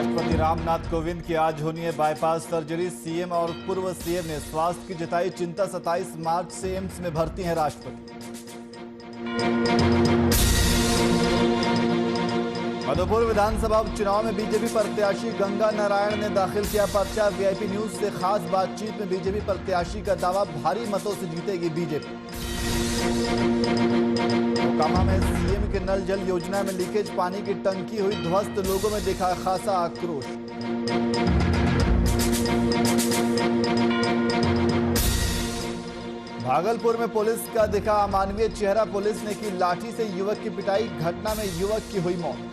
राष्ट्रपति रामनाथ कोविंद की आज होनी है बाईपास सर्जरी। सीएम और पूर्व सीएम ने स्वास्थ्य की जताई चिंता। 27 मार्च से एम्स में भर्ती हैं राष्ट्रपति। मधुपुर विधानसभा उपचुनाव में बीजेपी प्रत्याशी गंगा नारायण ने दाखिल किया पर्चा। वीआईपी न्यूज से खास बातचीत में बीजेपी प्रत्याशी का दावा, भारी मतों से जीतेगी बीजेपी। मोकामा में सीएम के नल जल योजना में लीकेज पानी की टंकी हुई ध्वस्त, लोगों में दिखा खासा आक्रोश। भागलपुर में पुलिस का दिखा अमानवीय चेहरा, पुलिस ने की लाठी से युवक की पिटाई, घटना में युवक की हुई मौत।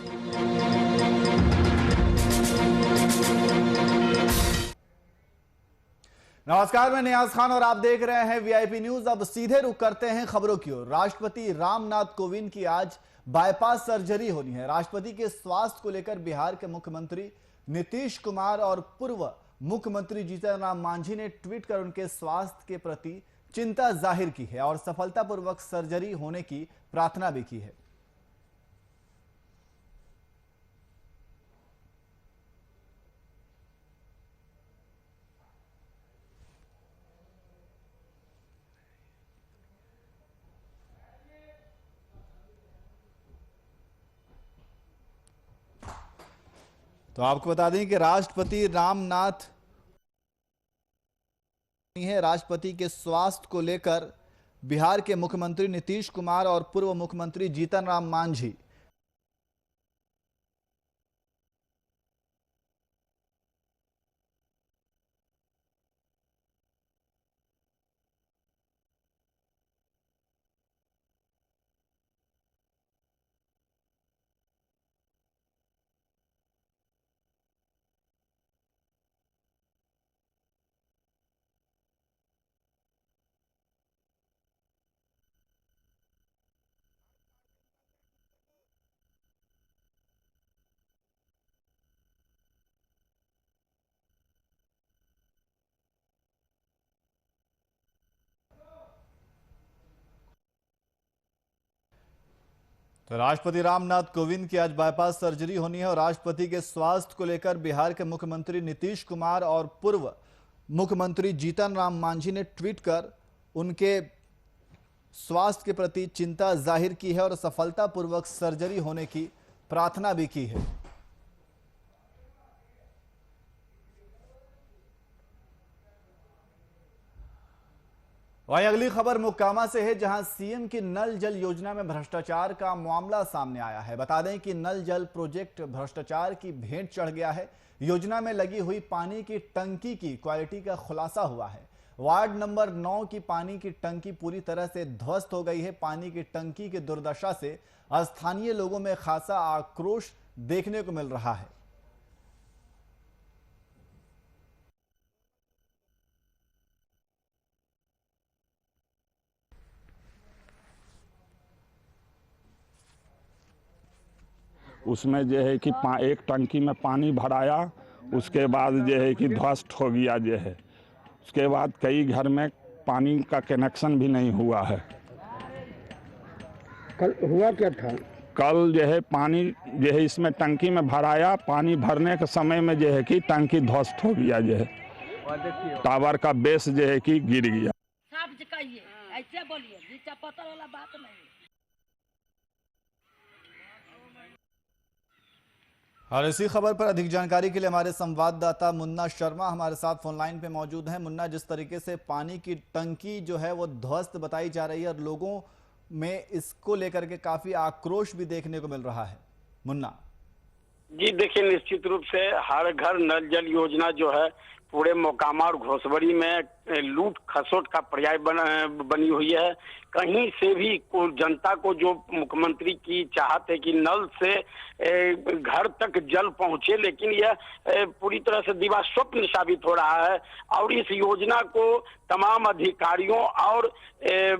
नमस्कार, मैं नियाज खान और आप देख रहे हैं वीआईपी न्यूज। अब सीधे रुख करते हैं खबरों की ओर। राष्ट्रपति रामनाथ कोविंद की आज बाईपास सर्जरी होनी है। राष्ट्रपति के स्वास्थ्य को लेकर बिहार के मुख्यमंत्री नीतीश कुमार और पूर्व मुख्यमंत्री जीतन राम मांझी ने ट्वीट कर उनके स्वास्थ्य के प्रति चिंता जाहिर की है और सफलतापूर्वक सर्जरी होने की प्रार्थना भी की है। तो आपको बता दें कि राष्ट्रपति राष्ट्रपति के स्वास्थ्य को लेकर बिहार के मुख्यमंत्री नीतीश कुमार और पूर्व मुख्यमंत्री जीतन राम मांझी तो राष्ट्रपति रामनाथ कोविंद की आज बाईपास सर्जरी होनी है और राष्ट्रपति के स्वास्थ्य को लेकर बिहार के मुख्यमंत्री नीतीश कुमार और पूर्व मुख्यमंत्री जीतन राम मांझी ने ट्वीट कर उनके स्वास्थ्य के प्रति चिंता जाहिर की है और सफलतापूर्वक सर्जरी होने की प्रार्थना भी की है। वहीं अगली खबर मोकामा से है, जहां सीएम की नल जल योजना में भ्रष्टाचार का मामला सामने आया है। बता दें कि नल जल प्रोजेक्ट भ्रष्टाचार की भेंट चढ़ गया है। योजना में लगी हुई पानी की टंकी की क्वालिटी का खुलासा हुआ है। वार्ड नंबर 9 की पानी की टंकी पूरी तरह से ध्वस्त हो गई है। पानी की टंकी की दुर्दशा से स्थानीय लोगों में खासा आक्रोश देखने को मिल रहा है। उसमें जो है कि एक टंकी में पानी भराया, उसके बाद जो है कि ध्वस्त हो गया जो है। उसके बाद कई घर में पानी का कनेक्शन भी नहीं हुआ है। कल हुआ क्या था? कल जो है पानी जो है इसमें टंकी में भराया, पानी भरने के समय में जो है कि टंकी ध्वस्त हो गया जो है। टावर का बेस जो है कि गिर गया। ऐसे बोलिए, पता वाला बात नहीं। और इसी खबर पर अधिक जानकारी के लिए हमारे संवाददाता मुन्ना शर्मा हमारे साथ फोन लाइन पे मौजूद हैं। मुन्ना, जिस तरीके से पानी की टंकी जो है वो ध्वस्त बताई जा रही है और लोगों में इसको लेकर के काफी आक्रोश भी देखने को मिल रहा है। मुन्ना जी देखिए, निश्चित रूप से हर घर नल जल योजना जो है पूरे मोकामा और घोसबड़ी में लूट खसोट का पर्याय बनी हुई है। कहीं से भी जनता को जो मुख्यमंत्री की चाहत है कि नल से घर तक जल पहुंचे, लेकिन यह पूरी तरह से दिवा स्वप्न साबित हो रहा है। और इस योजना को तमाम अधिकारियों और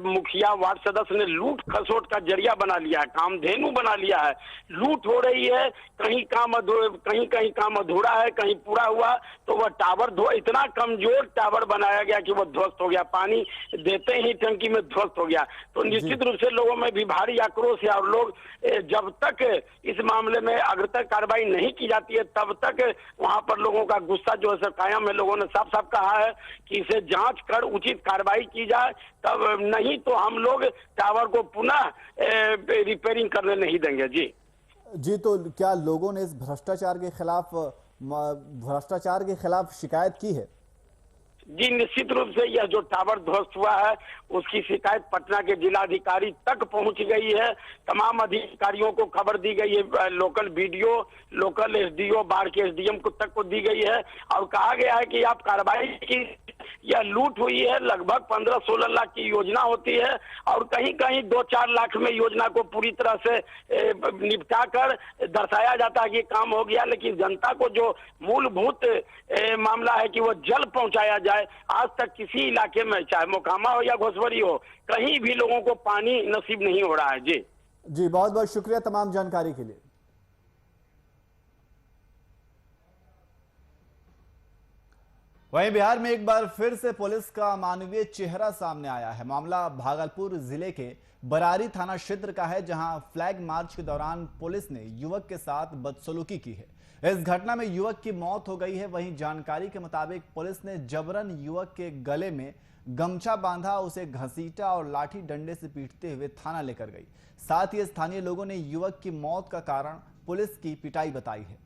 मुखिया वार्ड सदस्य ने लूट खसोट का जरिया बना लिया है, कामधेनु बना लिया है। लूट हो रही है, कहीं कहीं काम अधूरा है, कहीं पूरा हुआ तो वह टावर इतना कमजोर टावर बनाया गया कि वह ध्वस्त हो गया, पानी देते ही टंकी में ध्वस्त हो गया। तो निश्चित रूप से लोगों में भी भारी आक्रोश है और लोग जब तक इस मामले में अग्रतर कार्रवाई नहीं की जाती है तब तक वहां पर लोगों का गुस्सा जो है कायम है। लोगों ने साफ साफ कहा है कि इसे जांच कर उचित कार्रवाई की जाए, तब नहीं तो हम लोग टावर को पुनः रिपेयरिंग करने नहीं देंगे। जी तो क्या लोगों ने इस भ्रष्टाचार के खिलाफ शिकायत की है? जी निश्चित रूप से यह जो टावर ध्वस्त हुआ है उसकी शिकायत पटना के जिलाधिकारी तक पहुंच गई है। तमाम अधिकारियों को खबर दी गई है, लोकल बीडीओ, लोकल एसडीओ, बाढ़ के एसडीएम को तक को दी गई है और कहा गया है कि आप कार्रवाई की। यह लूट हुई है, लगभग 15-16 लाख की योजना होती है और कहीं कहीं 2-4 लाख में योजना को पूरी तरह से निपटा कर दर्शाया जाता है कि काम हो गया, लेकिन जनता को जो मूलभूत मामला है कि वो जल पहुंचाया जाए, आज तक किसी इलाके में चाहे मोकामा हो या घोसवरी हो कहीं भी लोगों को पानी नसीब नहीं हो रहा है। जी बहुत बहुत शुक्रिया तमाम जानकारी के लिए। वहीं बिहार में एक बार फिर से पुलिस का मानवीय चेहरा सामने आया है। मामला भागलपुर जिले के बरारी थाना क्षेत्र का है, जहां फ्लैग मार्च के दौरान पुलिस ने युवक के साथ बदसलूकी की है। इस घटना में युवक की मौत हो गई है। वहीं जानकारी के मुताबिक पुलिस ने जबरन युवक के गले में गमछा बांधा, उसे घसीटा और लाठी डंडे से पीटते हुए थाना लेकर गई। साथ ही स्थानीय लोगों ने युवक की मौत का कारण पुलिस की पिटाई बताई है।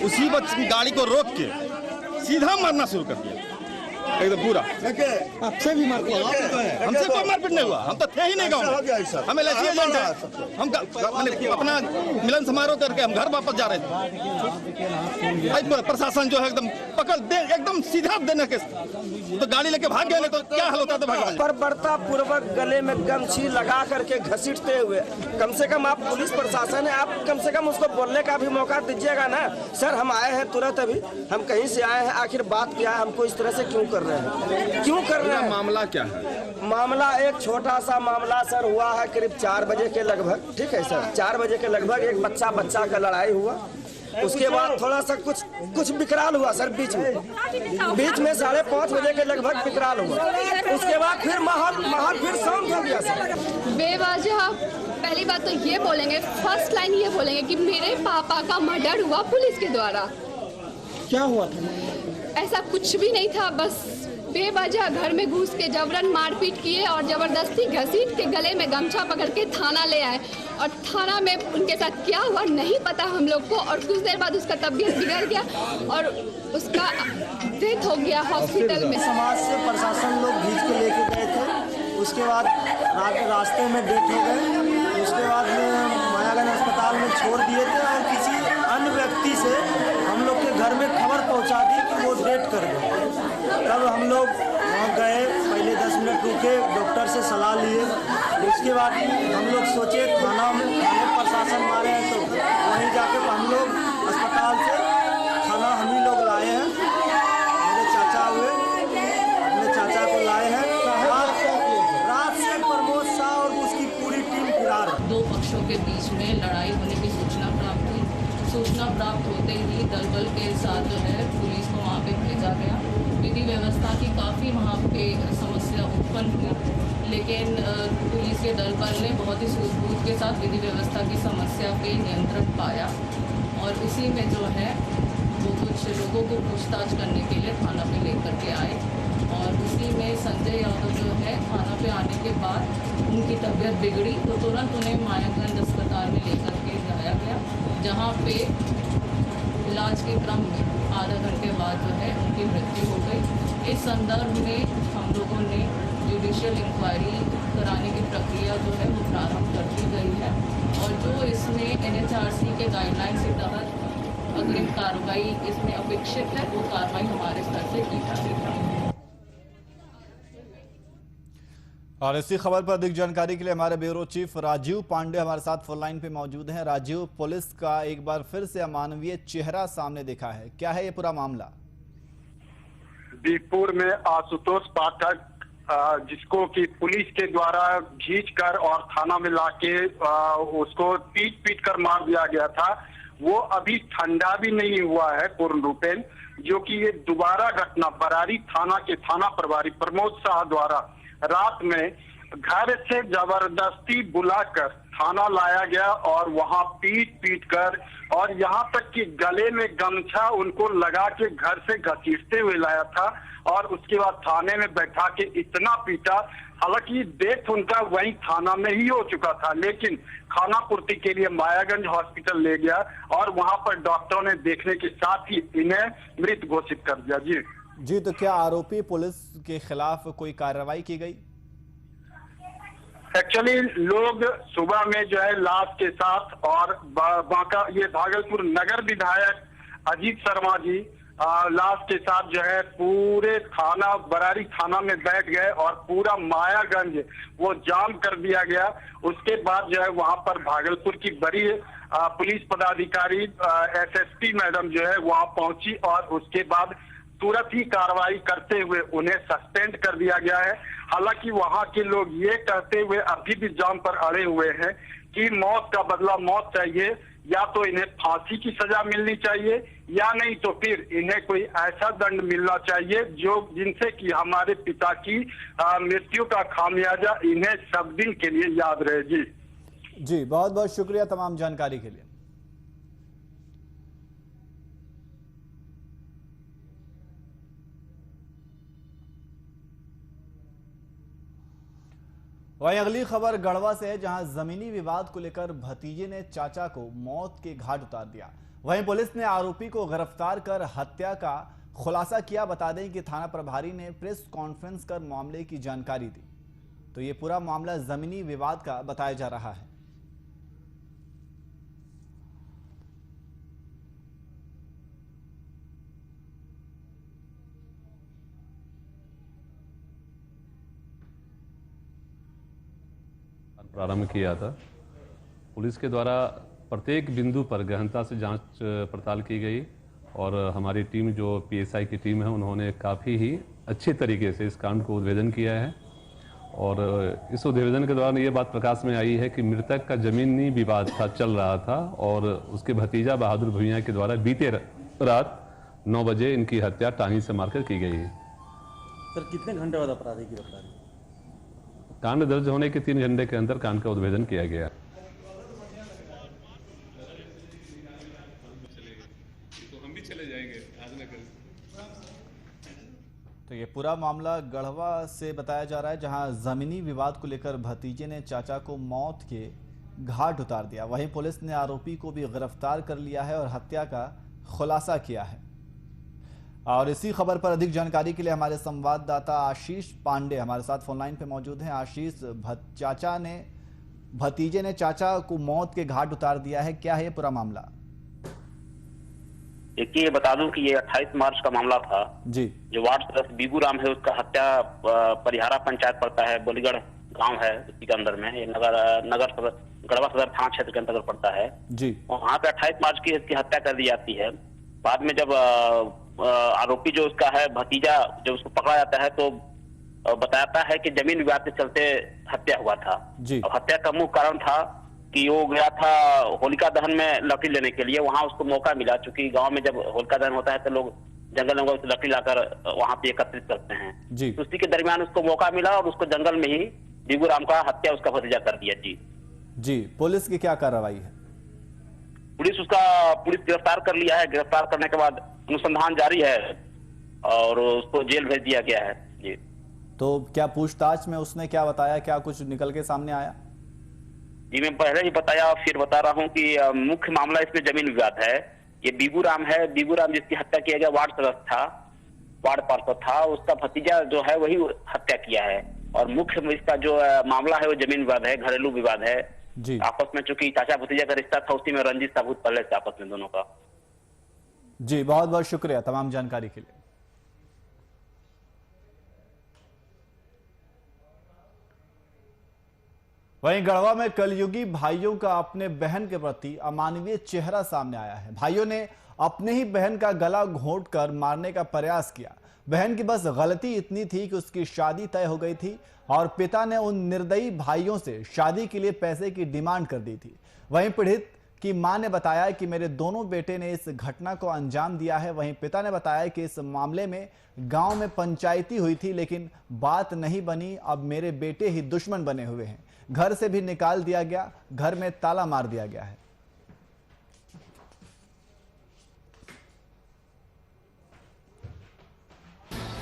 उसी गाड़ी को रोक के सीधा मारना शुरू कर दिया, एकदम पूरा। आपसे भी मारपीट? हमसे कोई मारपीट नहीं हुआ, हम तो थे ही नहीं गाँव में। हमें एलआईसी एजेंट है, हम अपना मिलन समारोह करके हम घर वापस जा रहे थे। प्रशासन जो है एकदम पकड़ दे, एकदम सीधा देने के तो गाड़ी लेके भाग गए, तो क्या हाल होता था। बर्बरता पूर्वक गले में गमछी लगा करके घसीटते हुए, कम से कम आप पुलिस प्रशासन है, आप कम से कम उसको बोलने का भी मौका दीजिएगा ना। सर हम आए हैं तुरंत, अभी हम कहीं से आए हैं, आखिर बात क्या है, हमको इस तरह से क्यों कर रहे हैं, क्यों कर रहे हैं? मामला क्या है? मामला एक छोटा सा मामला सर हुआ है करीब 4 बजे के लगभग, ठीक है सर, 4 बजे के लगभग एक बच्चा का लड़ाई हुआ। उसके बाद थोड़ा सा कुछ विकराल हुआ सर, बीच में 5:30 बजे के लगभग विकराल हुआ। उसके बाद फिर माहौल फिर शांत हो गया सर। बेवजह पहली बात तो ये बोलेंगे, फर्स्ट लाइन ये बोलेंगे कि मेरे पापा का मर्डर हुआ पुलिस के द्वारा। क्या हुआ था? ऐसा कुछ भी नहीं था, बस बेवजह घर में घुस के जबरन मारपीट किए और जबरदस्ती घसीट के गले में गमछा पकड़ के थाना ले आए। और थाना में उनके साथ क्या हुआ नहीं पता हम लोग को, और कुछ देर बाद उसका तबीयत बिगड़ गया और उसका डेथ हो गया हॉस्पिटल में। समाज से प्रशासन लोग खींच के लेके गए थे, उसके बाद रास्ते में डेथ हो गए। उसके बाद में मायागंज अस्पताल में छोड़ दिए थे और किसी अन्य व्यक्ति से हम लोग के घर में खबर पहुंचा दी कि वो डेथ कर गए। तब हम लोग वहाँ गए, पहले 10 मिनट रुके, डॉक्टर से सलाह लिए। उसके बाद हम लोग सोचे थाना प्रशासन मारे हैं तो वहीं जाके हम लोग अस्पताल से थाना हम ही लोग लाए हैं। मेरे चाचा हुए, अपने चाचा को लाए हैं। रात से प्रमोद शाह और उसकी पूरी टीम फिरार है। 2 पक्षों के बीच में लड़ाई होने की सूचना प्राप्त हुई। सूचना प्राप्त होते ही दल बल के साथ जो है पुलिस को वहाँ पे भेजा गया। विधि व्यवस्था की काफ़ी वहाँ पे समस्या उत्पन्न हुई, लेकिन पुलिस के दल बल ने बहुत ही सूझबूझ के साथ विधि व्यवस्था की समस्या पे नियंत्रण पाया और उसी में जो है वो कुछ लोगों को पूछताछ करने के लिए थाना पे लेकर के आए और उसी में संजय यादव जो है थाना पे आने के बाद उनकी तबीयत बिगड़ी तो तुरंत उन्हें मायागंज अस्पताल में लेकर के जाया गया, जहाँ पे इलाज के क्रम में आधा घंटे बाद जो है उनकी मृत्यु हो गई। इस संदर्भ में हम लोगों ने जुडिशियल इंक्वायरी कराने की प्रक्रिया जो है वो प्रारंभ कर दी गई है और जो इसमें NHRC के गाइडलाइन के तहत अग्रिम कार्रवाई इसमें अपेक्षित है वो कार्रवाई हमारे स्तर से की जाएगी। और इसी खबर पर अधिक जानकारी के लिए हमारे ब्यूरो चीफ राजीव पांडे हमारे साथ फोन लाइन पे मौजूद हैं। राजीव, पुलिस का एक बार फिर से अमानवीय चेहरा सामने दिखा है, क्या है ये पूरा मामला? बीरपुर में आशुतोष पाठक जिसको कि पुलिस के द्वारा खींचकर और थाना में लाके उसको पीट कर मार दिया गया था, वो अभी ठंडा भी नहीं हुआ है पूर्ण रूपेण। जो कि ये दोबारा घटना बरारी थाना के थाना प्रभारी प्रमोद शाह द्वारा रात में घर से जबरदस्ती बुलाकर थाना लाया गया और वहां पीट कर और यहाँ तक कि गले में गमछा उनको लगा के घर से घसीटते हुए लाया था और उसके बाद थाने में बैठा के इतना पीटा। हालांकि डेथ उनका वहीं थाना में ही हो चुका था, लेकिन खाना पूर्ति के लिए मायागंज हॉस्पिटल ले गया और वहां पर डॉक्टरों ने देखने के साथ ही इन्हें मृत घोषित कर दिया। जी, तो क्या आरोपी पुलिस के खिलाफ कोई कार्रवाई की गई? एक्चुअली लोग सुबह में जो है लाश के साथ और बांका ये भागलपुर नगर विधायक अजीत शर्मा जी लाश के साथ जो है पूरे थाना बरारी थाना में बैठ गए और पूरा मायागंज वो जाम कर दिया गया। उसके बाद जो है वहां पर भागलपुर की बड़ी पुलिस पदाधिकारी एसएसपी मैडम जो है वहां पहुंची और उसके बाद तुरंत ही कार्रवाई करते हुए उन्हें सस्पेंड कर दिया गया है। हालांकि वहां के लोग ये कहते हुए अभी भी जाम पर अड़े हुए हैं कि मौत का बदला मौत चाहिए, या तो इन्हें फांसी की सजा मिलनी चाहिए या नहीं तो फिर इन्हें कोई ऐसा दंड मिलना चाहिए जो जिनसे कि हमारे पिता की मृत्यु का खामियाजा इन्हें सब दिन के लिए याद रहे। जी, बहुत बहुत शुक्रिया तमाम जानकारी के लिए। वहीं अगली खबर गढ़वा से है, जहां जमीनी विवाद को लेकर भतीजे ने चाचा को मौत के घाट उतार दिया। वहीं पुलिस ने आरोपी को गिरफ्तार कर हत्या का खुलासा किया। बता दें कि थाना प्रभारी ने प्रेस कॉन्फ्रेंस कर मामले की जानकारी दी। तो ये पूरा मामला जमीनी विवाद का बताया जा रहा है। प्रारंभ किया था। पुलिस के द्वारा प्रत्येक बिंदु पर गहनता से जांच पड़ताल की गई और हमारी टीम जो पीएसआई की टीम है उन्होंने काफ़ी ही अच्छे तरीके से इस कांड को उद्भेदन किया है। और इस उद्भेदन के दौरान ये बात प्रकाश में आई है कि मृतक का जमीनी विवाद चल रहा था और उसके भतीजा बहादुर भुइयां के द्वारा बीते रात 9 बजे इनकी हत्या टांगी से मारकर की गई है। सर, कितने घंटे बाद अपराधी गिरफ्तार? कांड दर्ज होने के 3 घंटे के अंदर कांड का उद्भेदन किया गया। तो ये पूरा मामला गढ़वा से बताया जा रहा है, जहां जमीनी विवाद को लेकर भतीजे ने चाचा को मौत के घाट उतार दिया। वहीं पुलिस ने आरोपी को भी गिरफ्तार कर लिया है और हत्या का खुलासा किया है। और इसी खबर पर अधिक जानकारी के लिए हमारे संवाददाता आशीष पांडे हमारे साथ फोन लाइन पे मौजूद हैं। आशीष, भतीजे ने चाचा को मौत के घाट उतार दिया है, क्या है ये पूरा मामला? देखिए, बता दूं कि ये 28 मार्च का मामला था जी। जो वार्ड सदस्य बीगू राम है उसका हत्या परिहारा पंचायत पड़ता है, बोलीगढ़ गांव है उसी के अंदर में, ये नगर गढ़वा सदर थाना क्षेत्र के अंतर्गत पड़ता है जी। वहाँ पे 28 मार्च की इसकी हत्या कर दी जाती है। बाद में जब आरोपी जो उसका है भतीजा जब उसको पकड़ा जाता है तो बताता है कि जमीन विवाद के चलते हत्या हुआ था जी। अब हत्या का मुख्य कारण था कि वो गया था होलिका दहन में लकड़ी लेने के लिए, वहां उसको मौका मिला। चूंकि गांव में जब होलिका दहन होता है तो लोग जंगल में से लकड़ी लाकर वहां पे एकत्रित करते हैं जी। तो उसी के दरमियान उसको मौका मिला और उसको जंगल में ही बीगू राम का हत्या उसका भतीजा कर दिया। जी, पुलिस की क्या कार्रवाई है? पुलिस गिरफ्तार कर लिया है। गिरफ्तार करने के बाद अनुसंधान जारी है और उसको जेल भेज दिया गया है। जी। तो क्या पूछताछ में उसने क्या बताया, क्या कुछ निकल के सामने आया? जी, मैं पहले ही बताया फिर बता रहा हूँ कि मुख्य मामला इसमें जमीन विवाद है। ये बीगू राम है, बीगू राम जिसकी हत्या किया गया वार्ड सदस्य था, वार्ड पार्षद था, उसका भतीजा जो है वही हत्या किया है। और मुख्य इसका जो मामला है वो जमीन विवाद है, घरेलू विवाद है जी। आपस में। चूंकि चाचा भतीजा का रिश्ता था उसी में रंजिश साबुत पहले से आपस में दोनों का। जी, बहुत बहुत शुक्रिया तमाम जानकारी के लिए। वहीं गढ़वा में कलयुगी भाइयों का अपने बहन के प्रति अमानवीय चेहरा सामने आया है। भाइयों ने अपने ही बहन का गला घोंटकर मारने का प्रयास किया। बहन की बस गलती इतनी थी कि उसकी शादी तय हो गई थी और पिता ने उन निर्दयी भाइयों से शादी के लिए पैसे की डिमांड कर दी थी। वहीं पीड़ित की मां ने बताया कि मेरे दोनों बेटे ने इस घटना को अंजाम दिया है। वहीं पिता ने बताया कि इस मामले में गांव में पंचायती हुई थी लेकिन बात नहीं बनी। अब मेरे बेटे ही दुश्मन बने हुए हैं। घर से भी निकाल दिया गया, घर में ताला मार दिया गया है।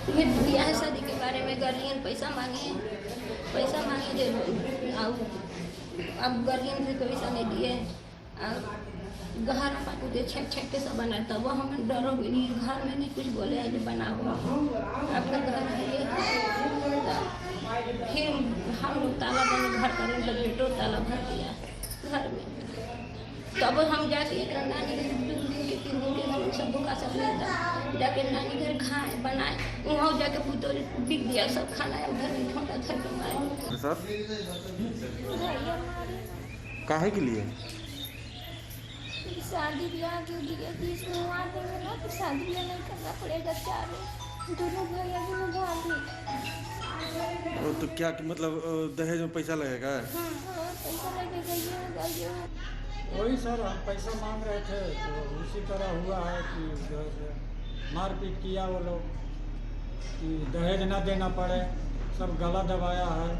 ब्याह शादी के बारे में गार्जियन पैसा मांगे अब गार्जियन से पैसा नहीं दिए। घर पाकू दे छेक के सब बनाए तब हम डर हो गई। घर में नहीं कुछ बोले जो बनाओ आपका घर है ये। फिर हम लोग ताला बंद घर करें तो बेटो ताला भर दिया घर में। तब हम जाके एक नानी घर 2 दिन के 3 दिन के हम सब बुका सब लेता जाके नानी घर खाए बनाए वहाँ जाके पुतौर बिक दिया सब खाना घर में ठोंका था मारे। सर काहे के लिए शादी ब्याह के लिए 20 मार देंगे ना तो शादी ब्याह नहीं करना पड़ेगा। चारों दोनों भैया दोनों भाभी। तो क्या मतलब दहेज में पैसा लगेगा? हाँ पैसा लगेगा ये। वही सर हम पैसा मांग रहे थे तो उसी तरह हुआ है कि जो है मारपीट किया वो लोग कि दहेज ना देना पड़े। सब गला दबाया है,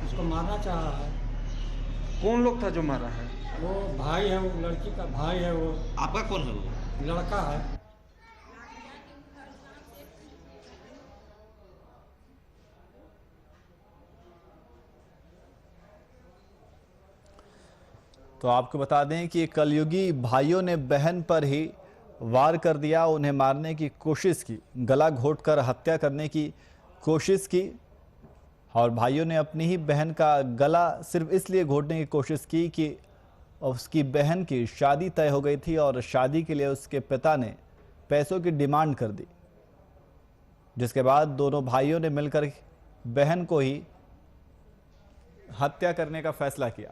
उसको मारना चाहा है। कौन लोग था जो मारा है? वो भाई है, वो लड़की का भाई है। वो आपका कौन है? वो लड़का है। तो आपको बता दें कि कलयुगी भाइयों ने बहन पर ही वार कर दिया, उन्हें मारने की कोशिश की, गला घोंटकर हत्या करने की कोशिश की। और भाइयों ने अपनी ही बहन का गला सिर्फ इसलिए घोंटने की कोशिश की कि उसकी बहन की शादी तय हो गई थी और शादी के लिए उसके पिता ने पैसों की डिमांड कर दी, जिसके बाद दोनों भाइयों ने मिलकर बहन को ही हत्या करने का फैसला किया।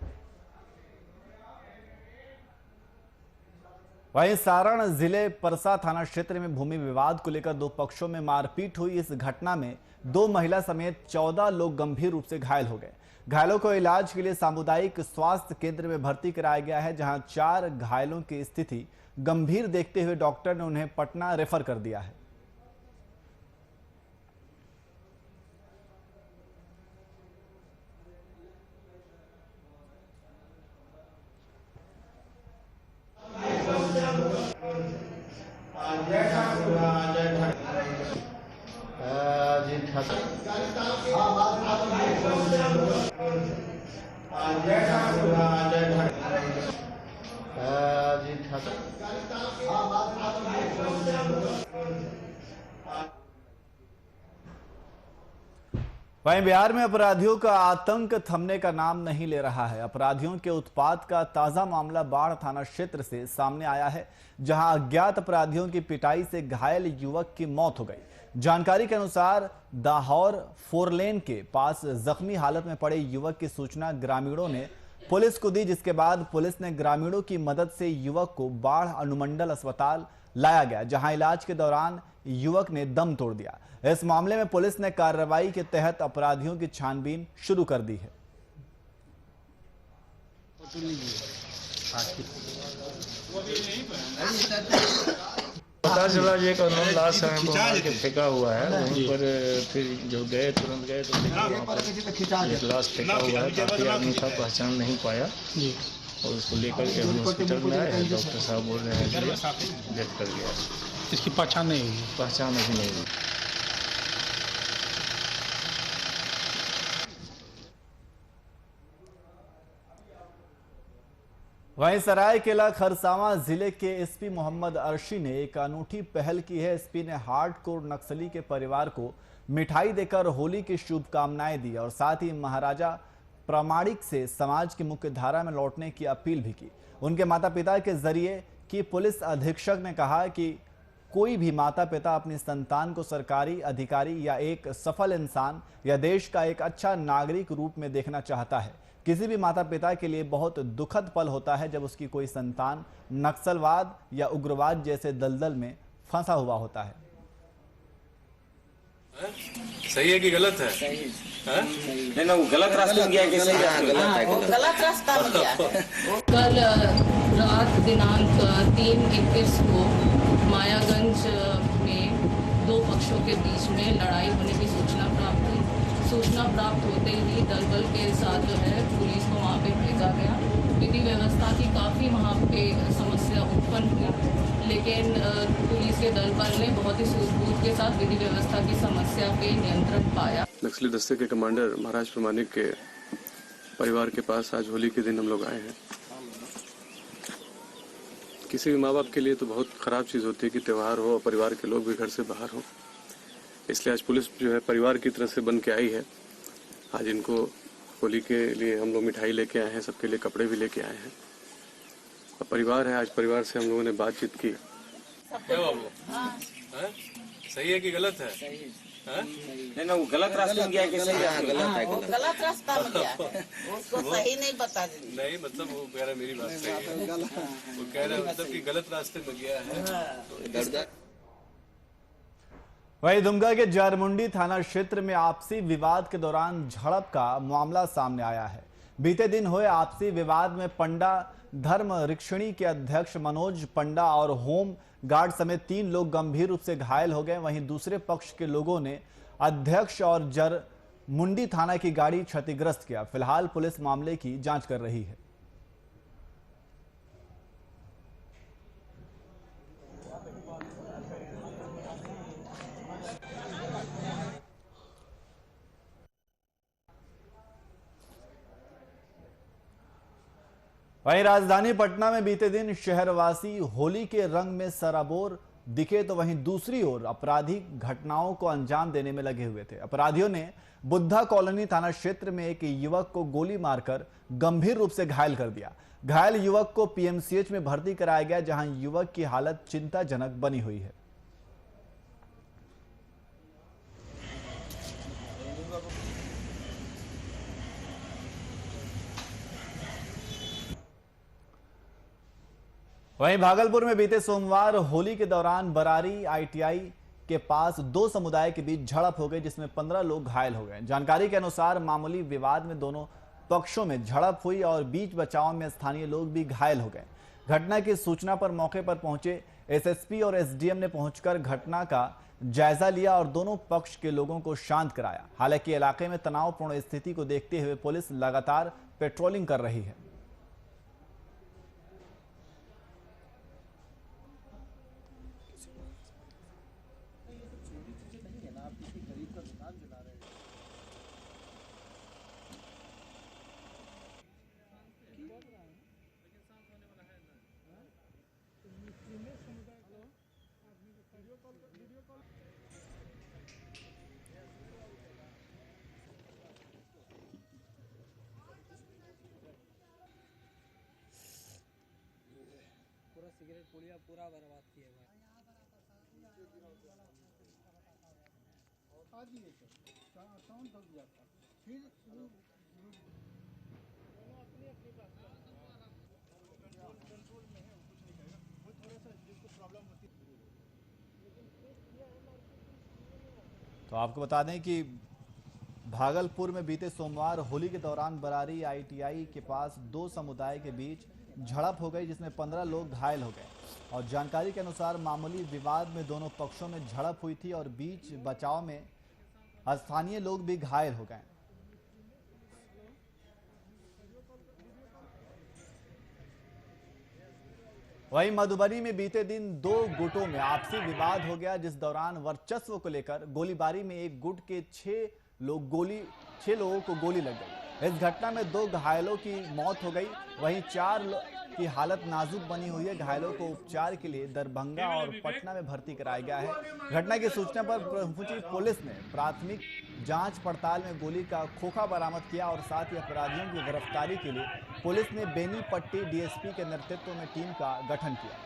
वहीं सारण जिले परसा थाना क्षेत्र में भूमि विवाद को लेकर 2 पक्षों में मारपीट हुई। इस घटना में 2 महिला समेत 14 लोग गंभीर रूप से घायल हो गए। घायलों को इलाज के लिए सामुदायिक स्वास्थ्य केंद्र में भर्ती कराया गया है, जहां 4 घायलों की स्थिति गंभीर देखते हुए डॉक्टर ने उन्हें पटना रेफर कर दिया है। वहीं बिहार में अपराधियों का आतंक थमने का नाम नहीं ले रहा है। अपराधियों के उत्पात का ताजा मामला बाढ़ थाना क्षेत्र से सामने आया है, जहां अज्ञात अपराधियों की पिटाई से घायल युवक की मौत हो गई। जानकारी के अनुसार दाहौर 4 लेन के पास जख्मी हालत में पड़े युवक की सूचना ग्रामीणों ने पुलिस को दी, जिसके बाद पुलिस ने ग्रामीणों की मदद से युवक को बाढ़ अनुमंडल अस्पताल लाया गया, जहां इलाज के दौरान युवक ने दम तोड़ दिया। इस मामले में पुलिस ने कार्रवाई के तहत अपराधियों की छानबीन शुरू कर दी है। पता चला ये एक अननोन लाश है हमको मार के फेंका हुआ है वहीं पर। फिर जो गए तुरंत गए तो वहाँ पर एक लाश फेंका हुआ है। काफी आदमी था, पहचान नहीं पाया और उसको लेकर के हम हॉस्पिटल में आए हैं। डॉक्टर साहब बोल रहे हैं कि डेथ कर गया। इसकी पहचान नहीं हुई? पहचान अभी नहीं हुई। वहीं सरायकेला खरसावां जिले के एसपी मोहम्मद अर्शी ने एक अनूठी पहल की है। एसपी ने हार्डकोर नक्सली के परिवार को मिठाई देकर होली की शुभकामनाएं दी और साथ ही महाराजा प्रामाणिक से समाज की मुख्य धारा में लौटने की अपील भी की। उनके माता पिता के जरिए की पुलिस अधीक्षक ने कहा कि कोई भी माता पिता अपनी संतान को सरकारी अधिकारी या एक सफल इंसान या देश का एक अच्छा नागरिक रूप में देखना चाहता है। किसी भी माता पिता के लिए बहुत दुखद पल होता है जब उसकी कोई संतान नक्सलवाद या उग्रवाद जैसे दलदल में फंसा हुआ होता है। सही है कि गलत है? नहीं ना, वो गलत रास्ते में गया कि सही गलत रास्ता में गया। कल रात दिनांक 3/21 को मायागंज में दो पक्षों के बीच में लड़ाई होने की सूचना प्राप्त हुई। सूचना प्राप्त होते ही दल बल के साथ जो है पुलिस को वहाँ पे भेजा गया। विधि व्यवस्था की काफ़ी वहाँ पे समस्या उत्पन्न हुई, लेकिन पुलिस के दल बल ने बहुत ही सूझबूझ के साथ विधि व्यवस्था की समस्या पे नियंत्रण पाया। नक्सली दस्ते के कमांडर महाराज प्रमाणिक के परिवार के पास आज होली के दिन हम लोग आए हैं। किसी भी माँ बाप के लिए तो बहुत ख़राब चीज़ होती है कि त्यौहार हो और परिवार के लोग भी घर से बाहर हो। इसलिए आज पुलिस जो है परिवार की तरफ से बन के आई है। आज इनको होली के लिए हम लोग मिठाई लेके आए हैं, सबके लिए कपड़े भी लेके आए हैं। और परिवार है, आज परिवार से हम लोगों ने बातचीत की। क्या बाबू, सही है कि गलत है? नहीं ना, वो गलत रास्ते में गया कि सही गलत रास्ता में गया, उसको सही नहीं बता नहीं, मतलब वो कह रहा मेरी बात सही है, वो कह रहा मतलब कि गलत रास्ते में गया है। वहीं दुमका के जारमुंडी थाना क्षेत्र में आपसी विवाद के दौरान झड़प का मामला सामने आया है। बीते दिन हुए आपसी विवाद में पंडा धर्म रिक्षणी के अध्यक्ष मनोज पंडा और होम गार्ड समेत 3 लोग गंभीर रूप से घायल हो गए। वहीं दूसरे पक्ष के लोगों ने अध्यक्ष और जारमुंडी थाना की गाड़ी क्षतिग्रस्त किया। फिलहाल पुलिस मामले की जांच कर रही है। वहीं राजधानी पटना में बीते दिन शहरवासी होली के रंग में सराबोर दिखे, तो वहीं दूसरी ओर आपराधिक घटनाओं को अंजाम देने में लगे हुए थे। अपराधियों ने बुद्धा कॉलोनी थाना क्षेत्र में एक युवक को गोली मारकर गंभीर रूप से घायल कर दिया। घायल युवक को पीएमसीएच में भर्ती कराया गया, जहां युवक की हालत चिंताजनक बनी हुई है। वहीं भागलपुर में बीते सोमवार होली के दौरान बरारी आईटीआई के पास 2 समुदाय के बीच झड़प हो गई, जिसमें 15 लोग घायल हो गए। जानकारी के अनुसार मामूली विवाद में दोनों पक्षों में झड़प हुई और बीच बचाव में स्थानीय लोग भी घायल हो गए। घटना की सूचना पर मौके पर पहुंचे एसएसपी और एसडीएम ने पहुंचकर घटना का जायजा लिया और दोनों पक्ष के लोगों को शांत कराया। हालांकि इलाके में तनावपूर्ण स्थिति को देखते हुए पुलिस लगातार पेट्रोलिंग कर रही है। सिगरेट पुड़िया पूरा बर्बाद किए तो आपको बता दें कि भागलपुर में बीते सोमवार होली के दौरान बरारी आईटीआई के पास 2 समुदाय के बीच झड़प हो गई, जिसमें 15 लोग घायल हो गए। और जानकारी के अनुसार मामूली विवाद में दोनों पक्षों में झड़प हुई थी और बीच बचाव में स्थानीय लोग भी घायल हो गए। वहीं मधुबनी में बीते दिन 2 गुटों में आपसी विवाद हो गया, जिस दौरान वर्चस्व को लेकर गोलीबारी में एक गुट के 6 लोगों को गोली लग गई। इस घटना में 2 घायलों की मौत हो गई, वहीं 4 की हालत नाजुक बनी हुई है। घायलों को उपचार के लिए दरभंगा और पटना में भर्ती कराया गया है। घटना की सूचना पर पहुंची पुलिस ने प्राथमिक जांच पड़ताल में गोली का खोखा बरामद किया और साथ ही अपराधियों की गिरफ्तारी के लिए पुलिस ने बेनीपट्टी डीएसपी के नेतृत्व में टीम का गठन किया।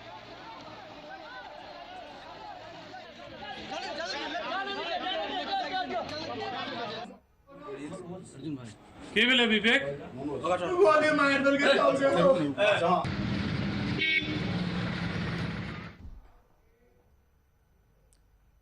की मिले विवेक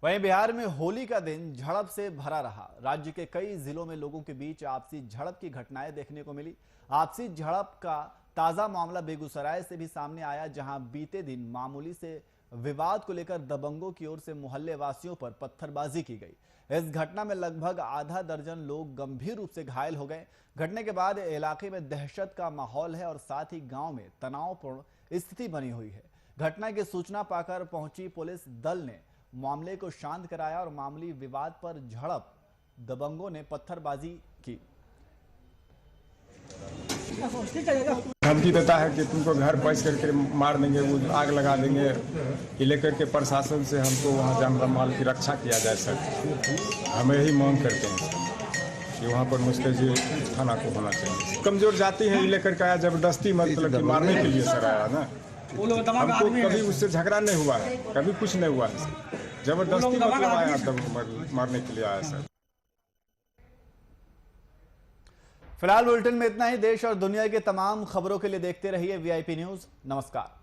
वहीं बिहार में होली का दिन झड़प से भरा रहा। राज्य के कई जिलों में लोगों के बीच आपसी झड़प की घटनाएं देखने को मिली। आपसी झड़प का ताजा मामला बेगूसराय से भी सामने आया, जहां बीते दिन मामूली से विवाद को लेकर दबंगों की ओर से मोहल्ले वासियों पर पत्थरबाजी की गई। इस घटना में लगभग आधा दर्जन लोग गंभीर रूप से घायल हो गए। घटना के बाद इलाके में दहशत का माहौल है और साथ ही गांव में तनावपूर्ण स्थिति बनी हुई है। घटना की सूचना पाकर पहुंची पुलिस दल ने मामले को शांत कराया और मामूली विवाद पर झड़प दबंगों ने पत्थरबाजी की। धमकी देता है कि तुमको घर पैस करके मार देंगे, वो आग लगा देंगे। ये लेकर के प्रशासन से हमको वहाँ जान माल की रक्षा किया जाए सर। हम यही मांग करते हैं कि वहाँ पर मुस्तैदी थाना को होना चाहिए। कमजोर जाति है, ये लेकर के आया जबरदस्ती, मतलब कि मारने के लिए सर आया ना। हमको कभी उससे झगड़ा नहीं हुआ है, कभी कुछ नहीं हुआ है, जबरदस्ती मतलब आया तब मारने के लिए आया सर। फिलहाल बुलेटिन में इतना ही। देश और दुनिया के तमाम खबरों के लिए देखते रहिए VIP न्यूज़। नमस्कार।